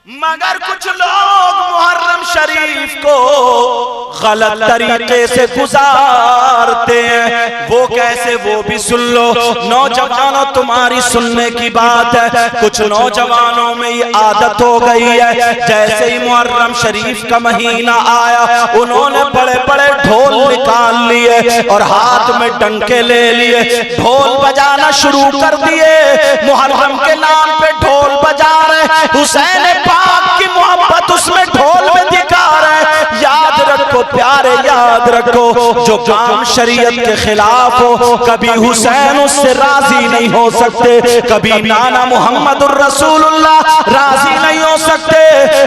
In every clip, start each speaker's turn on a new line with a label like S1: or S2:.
S1: مگر کچھ لوگ محرم شریف کو غلط طریقے سے گزارتے ہیں. وہ کیسے؟ وہ بھی سن لو نوجوانوں، تمہاری سننے کی بات ہے. کچھ نوجوانوں میں یہ عادت ہو گئی ہے، جیسے ہی محرم شریف کا مہینہ آیا انہوں نے بڑے بڑے ڈھول نکال لیے اور ہاتھ میں ڈنکے لے لیے، ڈھول بجانا شروع کر دیے. محرم کے نام پہ ڈھول بجا رہے، حسین پاک کی محبت اس میں ڈھول میں دکھا رہے. یاد رکھو پیارے، یاد رکھو، جو کام شریعت کے خلاف ہو کبھی حسین اس سے راضی نہیں ہو سکتے، کبھی نانا محمد الرسول اللہ راضی نہیں ہو سکتے.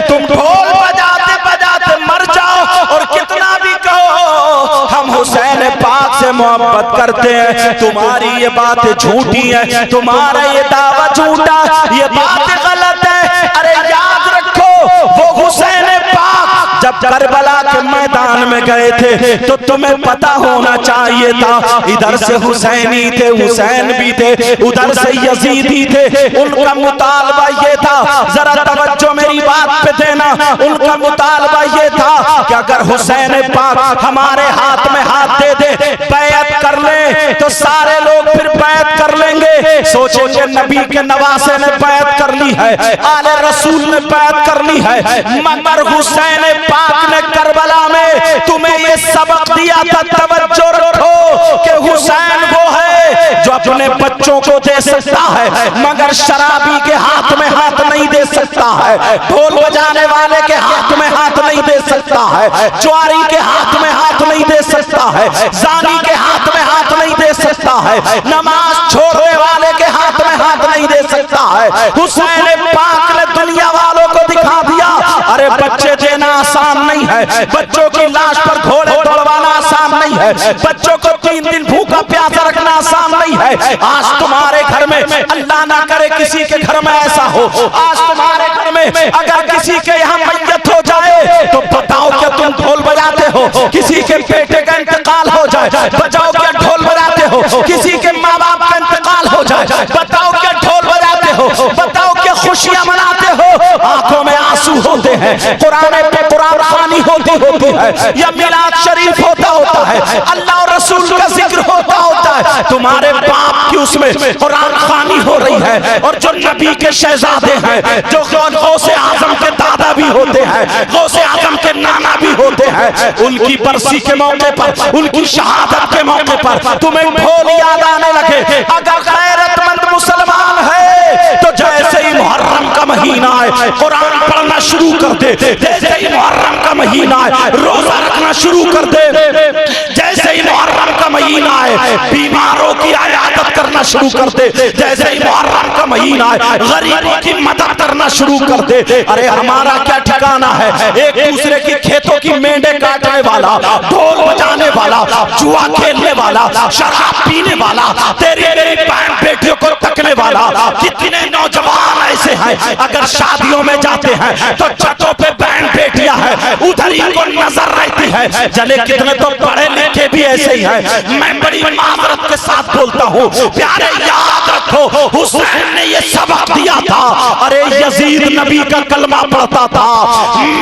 S1: تم ڈھول بجاتے بجاتے مر جاؤ اور کتنا بھی کہو ہم حسین پاک سے محبت کرتے ہیں، تمہاری یہ بات جھوٹی ہے، تمہارا یہ دعویٰ جھوٹا، یہ بات غلط ہے. ارے یاد رکھو وہ حسین پاک جب کربلا کے میدان میں گئے تھے تو تمہیں پتا ہونا چاہیے تھا، ادھر سے حسینی تھے، حسین بھی تھے، ادھر سے یزیدی تھے. ان کا مطالبہ یہ تھا، ذرا توجہ میری بات پہ دینا، ان کا مطالبہ یہ تھا کہ اگر حسین پاک ہمارے ہاتھ میں ہاتھ دے دے، بیعت کر لیں تو سارے لوگ پھر بیعت کر لیں گے. سوچیں کہ نبی کے نواسے نے بیعت کر لی ہے، آل رسول نے بیعت کر لی ہے، مگر حسین پاک نے کربلا میں تمہیں یہ سبق دیا تھا. توجہ رکھو کہ حسین وہ ہے جو اپنے بچوں کو دے سکتا ہے مگر شرابی کے ہاتھ میں ہاتھ نہیں دے سکتا ہے، ڈھول بجانے والے کے ہاتھ میں ہاتھ نہیں دے سکتا ہے، جواری کے ہاتھ میں ہاتھ نہیں دے سکتا ہے، زانی کے ہاتھ میں ہاتھ نہیں دے سکتا ہے، نماز چھوڑنے والے کے ہاتھ میں ہاتھ نہیں دے سکتا ہے. حسین پاک نے دنیا والوں کو دکھا دیا ارے بچے دینا آسان نہیں ہے، بچوں کی لاش پر گھوڑے دوڑوانا آسان نہیں ہے، بچوں کو 3 دن بھوکا پیاسا رکھنا آسان نہیں ہے. آج تمہارے گھر میں، اللہ نہ کرے کسی کے گھر میں ایسا ہو، آج تمہارے گھر میں اگر کسی کے یہاں میت ہو جائے تو بتاؤ کہ تم ڈھول بجاتے ہو. کسی کے بیٹے کا انتقال ہو جائے بتاؤ کہ ڈھول بجاتے ہو. کسی کے ماں باپ کا انتقال ہو جائے بتاؤ کہ ڈھول بجاتے ہو. بتاؤ کہ خوشیاں مناتے ہو، آنکھوں میں آنسو ہوتے ہیں، قرآن پہ قرآن خوانی ہوتی ہے، یا میلاد شریف ہوتا ہے، اللہ اور رسول کا ذکر ہوتا ہے. تمہارے باپ کی اس میں قرآن خوانی ہو رہی ہے، اور جو نبی کے شہزادے ہیں، جو غوث اعظم کے دادا بھی ہوتے ہیں، غوث اعظم کے نانا بھی ہوتے ہیں، ان کی برسی کے موقع پر، ان کی شہادت کے موقع پر تمہیں ڈھول یاد آنے لگے. اگر غیرت مند مسلمان ہے تو جیسے ہی محرم کا مہینہ آئے قرآن پڑھنا شروع کر دے، جیسے ہی محرم کا مہینہ آئے روزہ رکھنا شروع کر دے، جیسے ہی محرم کا مہینہ آئے بیماروں کی عیادت کرنا شروع کر دے، جیسے ہی محرم کا مہینہ آئے غریبوں کی مدد کرنا شروع کر دے. ارے ہمارا کیا ٹھکانہ ہے؟ ایک دوسرے کی کھیتوں کی مینڈے کاٹنے والا، ڈھول بجانے والا، جوا کھیلنے والا، شراب پینے والا، تیری بہن بیٹیوں کو تکنے والا. کتنے نوجوان ایسے ہیں اگر شادیوں میں جاتے ہیں تو چھتوں پہ بہن بیٹیاں ہیں، ادھر ہی کو نظر رہتی ہے. چلے کتنے تو پڑھے لکھے بھی ایسے ہی ہیں. میں بڑی معذرت کے ساتھ بولتا ہوں پیارے، یاد رکھو حسین نے یہ سبق دیا تھا. ارے یزید نبی کا کلمہ پڑھتا تھا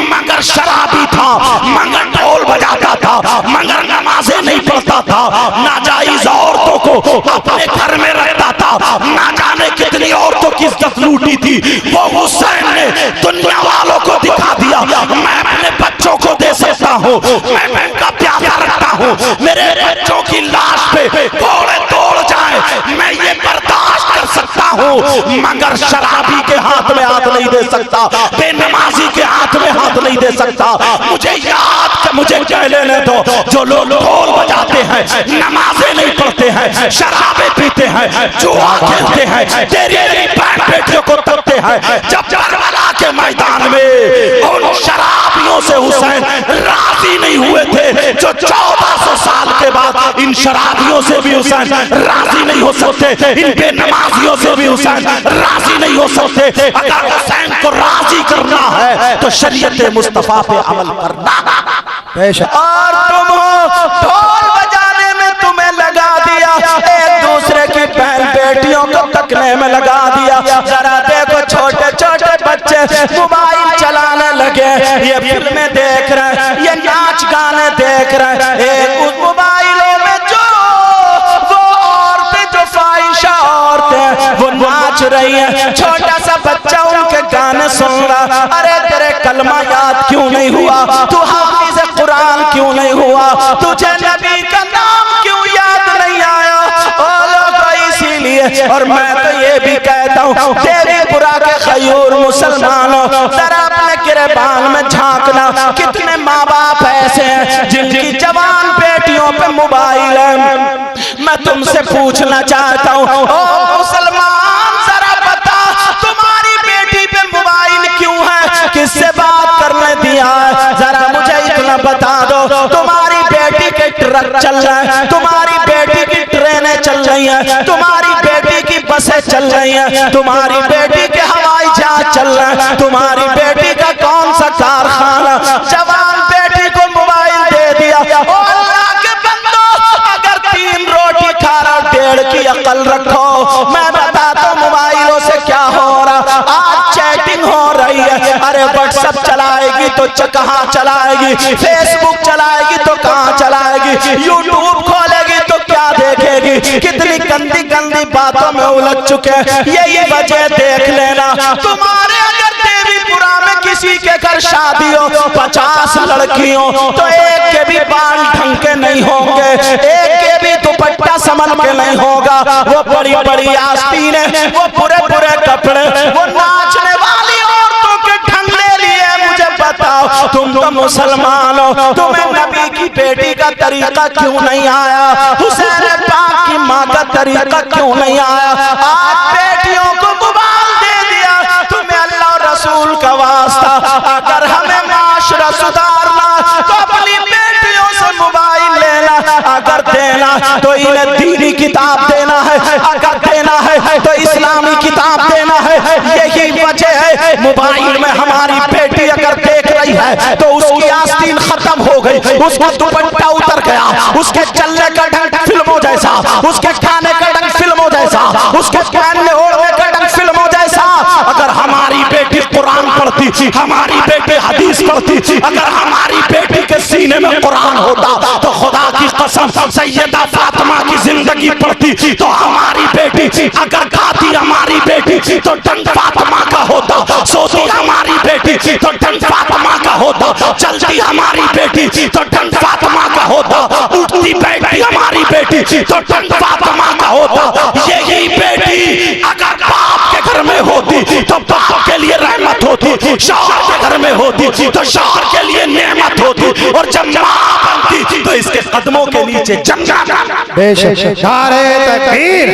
S1: مگر شرابی تھا، مگر ڈھول بجاتا تھا، مگر نمازیں نہیں پڑھتا تھا، ناجائز عورتوں کو اپنے گھر میں رکھتا تھا، نہ جانے کتنی عورتوں کی عزت لوٹی تھی. وہ حسین نے دنیا والوں کو دکھا دیا میں اپنے بچوں کو دے سکتا ہوں، میں ان کا پیاسا رکھتا ہوں، میرے بچوں کی لاش پہ گھوڑے دوڑ جائیں میں یہ برداشت کر سکتا ہوں، مگر شرابی کے ہاتھ میں ہاتھ نہیں دے سکتا، بے نمازی کے ہاتھ میں ہاتھ نہیں دے سکتا. مجھے یاد کہ مجھے کہہ لینے دو جو لوگ ڈھول بجاتے ہیں، نمازیں نہیں پڑھتے ہیں، شرابیں پیتے ہیں، جوا کھیلتے ہیں، تیری بہن بیٹیوں کو تکتے ہیں، جب کربلا کے میدان میں ان شرابیوں سے حسین راضی نہیں ہوئے تھے جو 1400 سال کے بعد ان شرابیوں سے بھی حسین راضی نہیں ہو سکتے، ان بے نمازیوں سے بھی حسین راضی نہیں ہو سکتے. اگر حسین کو راضی کرنا ہے تو شریعت مصطفیٰ پہ عمل کرنا. اور تم ڈھول بجانے میں تمہیں لگا دیا، ایک دوسرے کی بہن بیٹیوں کو تکنے میں لگا دیا. ذرا دیکھو چھوٹے چھوٹے بچے موبائل ہیں، یہ فلمیں دیکھ رہے ہیں، یہ ناچ گانے دیکھ رہے ہیں، ایک اس موبائلوں میں جو وہ عورتیں جو فاحشہ عورتیں وہ ناچ رہی ہیں، چھوٹا سا بچہ ان کے گانے سن رہا، ارے تیرے کلمہ یاد کیوں نہیں ہوا؟ تو حافظ قرآن کیوں نہیں ہوا؟ تجھے نبی کا نام کیوں یاد نہیں آیا؟ اسی لیے اور میں تو یہ بھی کہتا ہوں تیری پورا کے خیور مسلمانوں ذرا اپنے گریبان میں جھانکنا، کتنے ماں باپ ایسے ہیں جن کی جوان بیٹیوں پہ موبائل ہے۔ میں تم سے پوچھنا چاہتا ہوں او مسلمان ذرا بتا تمہاری بیٹی پہ موبائل کیوں ہے؟ کس سے بات کرنے دیا ہے؟ ذرا مجھے اتنا بتا دو، تمہاری بیٹی کے ٹرک چل رہے ہیں، تمہاری بیٹی کی ٹرینیں چل رہی ہیں، تمہاری بیٹی کی بسیں چل رہی ہیں، تمہاری بیٹی کے ہوائی جہاز چل رہے ہیں، تمہاری بیٹی کا کون سا کارخانہ؟ جوان بیٹی کو موبائل دے دیا۔ او اللہ کے بندو، اگر 3 روٹی کھا رہا 1.5 کی عقل رکھو۔ میں بتاتا ہوں موبائلوں سے کیا ہو رہا، آج چیٹنگ ہو رہی ہے، ارے واٹس ایپ چلائے گی تو کہاں چلائے گی، فیس بک چلائے گی تو کہاں چلائے گی، یوٹیوب کھولے گی تو کیا دیکھے گی، کتنی گندی گندی باتوں میں الجھ چکے ہیں۔ یہی وجہ دیکھ لینا، تمہارے اگر دیوی پورا میں کسی کے گھر شادی ہو 50 لڑکیوں تو ایک کے بھی بال ڈھنگ کے نہیں ہوں گے، ایک کے بھی دوپٹہ سنبھل کے نہیں ہوگا، وہ بڑی بڑی آستینیں، وہ برے برے کپڑے، وہ ناچنے والی عورتوں کے ڈھنگے لیے۔ مجھے بتاؤ تم تو مسلمان ہو، تمہیں نبی کی بیٹی کا طریقہ کیوں نہیں آیا؟ حسین پاک کی ماں کا طریقہ کیوں نہیں آیا؟ آج بیٹیوں کو موبائل دے دیا، تمہیں اللہ اور رسول کا واسطہ اگر ہمیں معاشرہ سدھارنا تو اپنی بیٹیوں سے موبائل لینا، اگر دینا تو انہیں دینی کتاب دینا ہے، اگر دینا ہے تو اسلامی کتاب دینا ہے۔ یہی وجہ ہے موبائل میں ہماری بیٹی اگر دیکھ رہی ہے تو اس کی آستین ختم ہو گئی، اس کا دوپٹہ اتر گیا، اس کے چلنے کا ڈھنگ فلموں جیسا، اس کے کھانے کا ڈھنگ فلموں جیسا، اس کے پہننے اوڑھنے کا ڈھنگ فلموں جیسا۔ اگر ہماری بیٹی قرآن پڑھتی، ہماری بیٹی حدیث پڑھتی، اگر ہماری بیٹی کے سینے میں قرآن ہوتا تو خدا کی قسم سیدہ فاطمہ کی زندگی پڑھتی تو ہماری بیٹی اگر گاتی ہماری بیٹی تو ڈنڈ فاطمہ کا ہوتا، سوتی ہماری بیٹی تو ڈنڈ فاطمہ کا ہوتا، چلتی ہماری بیٹی تو ڈنڈ فاطمہ کا ہوتا، اٹھتی بیٹھی ہماری بیٹی تو ڈنڈ فاطمہ کا ہوتا۔ یہی بیٹی اگر باپ کے گھر میں ہوتی تو باپ کے لیے رحمت ہوتی، شوہر کے گھر میں ہوتی تو شوہر کے لیے نعمت ہوتی، اور جب ماں بنتی تو اس کے قدموں کے نیچے جنت۔
S2: بے شک نعرہ تکبیر،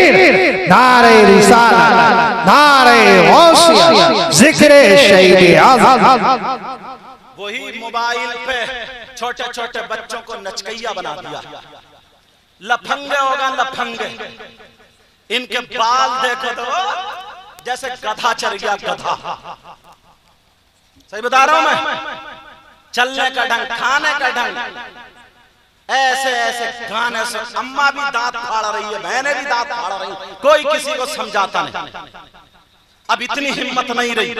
S2: نعرہ رسالت، نعرہ غوثیہ، ذکر شہید اعظم۔
S1: وہی موبائل پہ چھوٹے چھوٹے بچوں کو نچکیا بنا دیا، لپھنگے ہوگا لپھنگے، ان کے بال دیکھو تو جیسے گدھا چر گیا گدھا۔ صحیح بتا رہا ہوں میں؟ چلنے کا ڈھنگ، کھانے کا ڈھنگ، ایسے ایسے گانے سے اماں بھی دانت پھاڑ رہی ہے، بہنیں بھی دانت پھاڑ رہی ہیں، کوئی کسی کو سمجھاتا نہیں۔ اب اتنی ہمت نہیں رہی